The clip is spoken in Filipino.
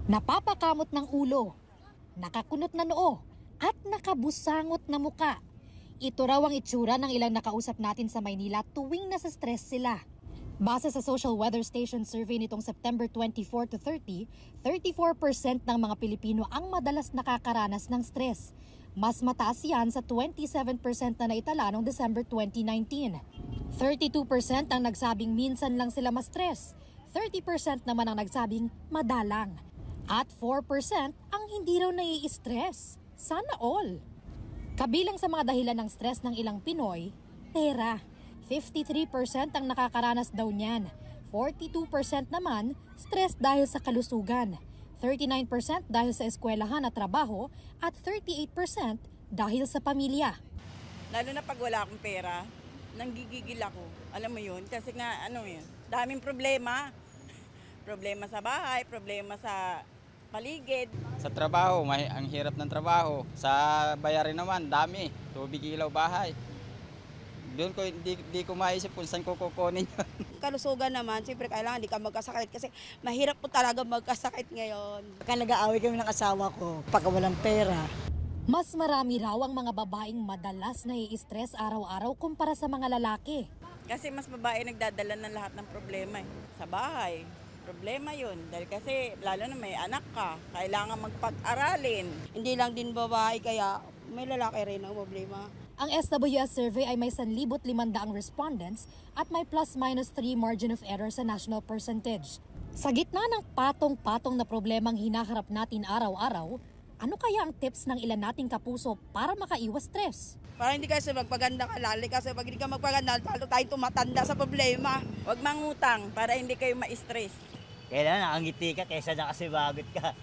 Napapakamot ng ulo, nakakunot na noo, at nakabusangot na muka. Ito raw ang itsura ng ilang nakausap natin sa Maynila tuwing nasa stress sila. Base sa Social Weather Station survey nitong September 24 to 30, 34% ng mga Pilipino ang madalas nakakaranas ng stress. Mas mataas yan sa 27% na naitala noong December 2019. 32% ang nagsabing minsan lang sila ma-stress. 30% naman ang nagsabing madalang. At 4% ang hindi raw nai-stress. Sana all. Kabilang sa mga dahilan ng stress ng ilang Pinoy, pera. 53% ang nakakaranas daw niyan. 42% naman, stress dahil sa kalusugan. 39% dahil sa eskwelahan at trabaho. At 38% dahil sa pamilya. Lalo na pag wala akong pera, nanggigigil ako. Alam mo yun? Kasi nga, daming problema. Problema sa bahay, problema sa paligid. Sa trabaho, ang hirap ng trabaho. Sa bayarin naman, dami. Tubig, ilaw, bahay. Doon ko, hindi ko maisip kung saan ko kukunin yun. Kalusugan naman, siyempre kailangan hindi ka magkasakit kasi mahirap po talaga magkasakit ngayon. Pagka nag-aaway kami ng asawa ko, pagka walang pera. Mas marami raw ang mga babaeng madalas nai-stress araw-araw kumpara sa mga lalaki. Kasi mas babae nagdadala ng lahat ng problema sa bahay. Problema yun. Dahil kasi lalo na may anak ka, kailangan magpag-aralin. Hindi lang din babae kaya may lalaki rin ang problema. Ang SWS survey ay may 1,500 respondents at may plus-minus 3 margin of error sa national percentage. Sa gitna ng patong-patong na problemang hinaharap natin araw-araw, ano kaya ang tips ng ilan nating kapuso para makaiwas stress? Para hindi kasi magpaganda ka lali kasi pag hindi ka magpaganda, talo tayong tumatanda sa problema. Huwag mangutang para hindi kayo ma-stress. Kailangan nakangiti ka kaysa nakasibagot ka.